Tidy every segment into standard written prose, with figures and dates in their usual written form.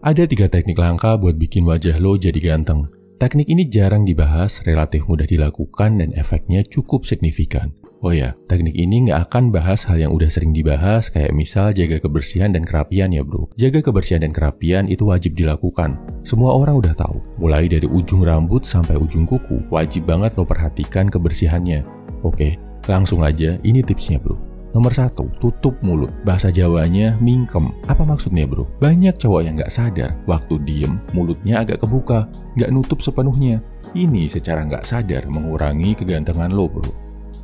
Ada 3 teknik langka buat bikin wajah lo jadi ganteng. Teknik ini jarang dibahas, relatif mudah dilakukan, dan efeknya cukup signifikan. Oh ya, teknik ini nggak akan bahas hal yang udah sering dibahas, kayak misal jaga kebersihan dan kerapian ya bro. Jaga kebersihan dan kerapian itu wajib dilakukan. Semua orang udah tahu, mulai dari ujung rambut sampai ujung kuku, wajib banget lo perhatikan kebersihannya. Oke, langsung aja, ini tipsnya bro. Nomor 1, tutup mulut. Bahasa Jawanya mingkem. Apa maksudnya bro? Banyak cowok yang nggak sadar, waktu diem, mulutnya agak kebuka, nggak nutup sepenuhnya. Ini secara nggak sadar mengurangi kegantengan lo bro.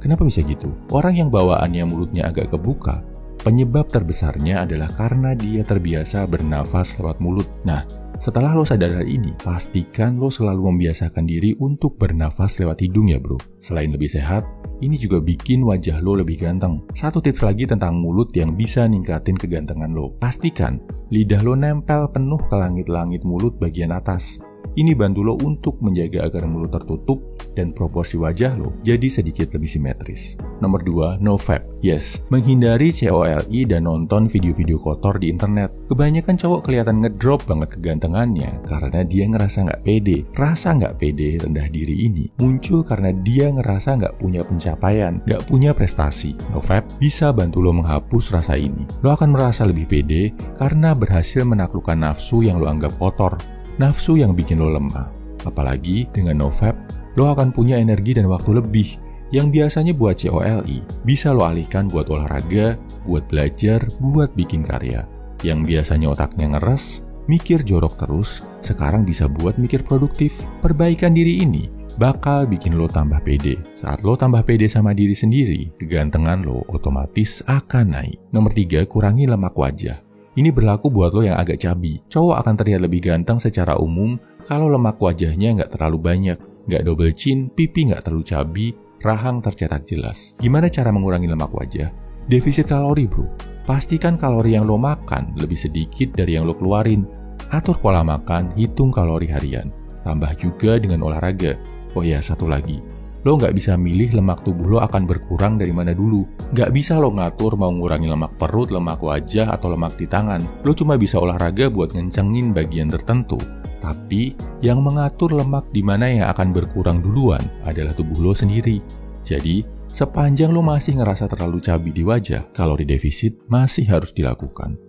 Kenapa bisa gitu? Orang yang bawaannya mulutnya agak kebuka, penyebab terbesarnya adalah karena dia terbiasa bernafas lewat mulut. Nah, setelah lo sadar hal ini, pastikan lo selalu membiasakan diri untuk bernafas lewat hidung ya bro. Selain lebih sehat, ini juga bikin wajah lo lebih ganteng. Satu tips lagi tentang mulut yang bisa ningkatin kegantengan lo. Pastikan lidah lo nempel penuh ke langit-langit mulut bagian atas. Ini bantu lo untuk menjaga agar mulut tertutup dan proporsi wajah lo jadi sedikit lebih simetris. Nomor 2, no fap. Yes, menghindari COLI dan nonton video-video kotor di internet. Kebanyakan cowok kelihatan ngedrop banget kegantengannya karena dia ngerasa nggak pede. Rasa nggak pede, rendah diri ini muncul karena dia ngerasa nggak punya pencapaian, nggak punya prestasi. No fap bisa bantu lo menghapus rasa ini. Lo akan merasa lebih pede karena berhasil menaklukkan nafsu yang lo anggap kotor. Nafsu yang bikin lo lemah. Apalagi dengan no fap, lo akan punya energi dan waktu lebih yang biasanya buat COLI bisa lo alihkan buat olahraga, buat belajar, buat bikin karya. Yang biasanya otaknya ngeres, mikir jorok terus, sekarang bisa buat mikir produktif. Perbaikan diri ini bakal bikin lo tambah pede. Saat lo tambah pede sama diri sendiri, kegantengan lo otomatis akan naik. Nomor 3, kurangi lemak wajah. Ini berlaku buat lo yang agak cabi. Cowok akan terlihat lebih ganteng secara umum kalau lemak wajahnya nggak terlalu banyak, nggak double chin, pipi nggak terlalu cabi, rahang tercetak jelas. Gimana cara mengurangi lemak wajah? Defisit kalori bro. Pastikan kalori yang lo makan lebih sedikit dari yang lo keluarin. Atur pola makan, hitung kalori harian. Tambah juga dengan olahraga. Oh ya, satu lagi. Lo nggak bisa milih lemak tubuh lo akan berkurang dari mana dulu. Nggak bisa lo ngatur mau ngurangi lemak perut, lemak wajah, atau lemak di tangan. Lo cuma bisa olahraga buat ngencengin bagian tertentu. Tapi, yang mengatur lemak di mana yang akan berkurang duluan adalah tubuh lo sendiri. Jadi, sepanjang lo masih ngerasa terlalu cabi di wajah, kalori defisit masih harus dilakukan.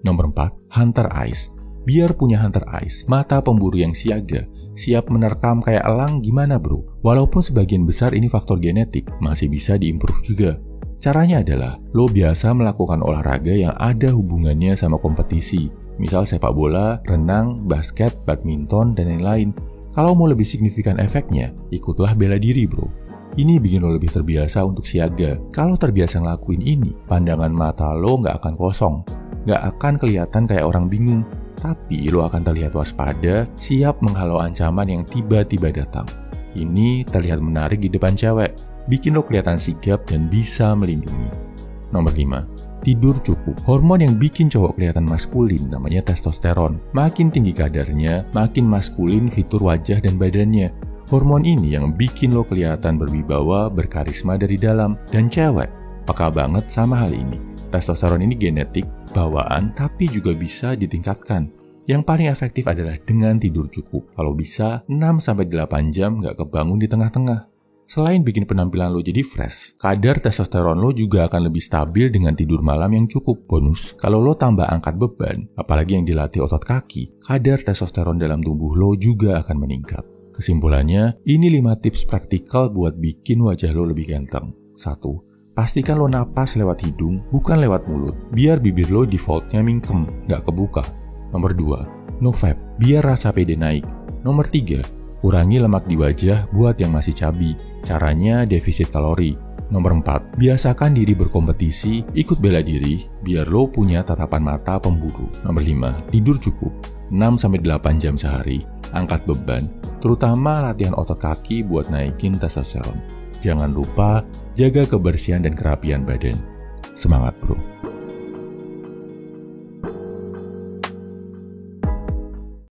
Nomor 4, hunter eyes. Biar punya hunter eyes, mata pemburu yang siaga, siap menerkam kayak elang gimana bro? Walaupun sebagian besar ini faktor genetik, masih bisa diimprove juga. Caranya adalah, lo biasa melakukan olahraga yang ada hubungannya sama kompetisi. Misal sepak bola, renang, basket, badminton, dan lain-lain. Kalau mau lebih signifikan efeknya, ikutlah bela diri bro. Ini bikin lo lebih terbiasa untuk siaga. Kalau terbiasa ngelakuin ini, pandangan mata lo nggak akan kosong. Nggak akan kelihatan kayak orang bingung. Tapi lo akan terlihat waspada, siap menghalau ancaman yang tiba-tiba datang. Ini terlihat menarik di depan cewek, bikin lo kelihatan sigap dan bisa melindungi. Nomor 5, tidur cukup. Hormon yang bikin cowok kelihatan maskulin namanya testosteron. Makin tinggi kadarnya, makin maskulin fitur wajah dan badannya. Hormon ini yang bikin lo kelihatan berwibawa, berkarisma dari dalam. Dan cewek peka banget sama hal ini. Testosteron ini genetik, bawaan, tapi juga bisa ditingkatkan. Yang paling efektif adalah dengan tidur cukup. Kalau bisa, 6-8 jam nggak kebangun di tengah-tengah. Selain bikin penampilan lo jadi fresh, kadar testosteron lo juga akan lebih stabil dengan tidur malam yang cukup. Bonus, kalau lo tambah angkat beban, apalagi yang dilatih otot kaki, kadar testosteron dalam tubuh lo juga akan meningkat. Kesimpulannya, ini 5 tips praktikal buat bikin wajah lo lebih ganteng. 1. Pastikan lo napas lewat hidung, bukan lewat mulut. Biar bibir lo defaultnya mingkem, nggak kebuka. Nomor 2, no fap, biar rasa pede naik. Nomor 3, kurangi lemak di wajah buat yang masih cabi. Caranya defisit kalori. Nomor 4, biasakan diri berkompetisi, ikut bela diri, biar lo punya tatapan mata pemburu. Nomor 5, tidur cukup, 6-8 jam sehari. Angkat beban, terutama latihan otot kaki buat naikin testosteron. Jangan lupa jaga kebersihan dan kerapian badan. Semangat bro!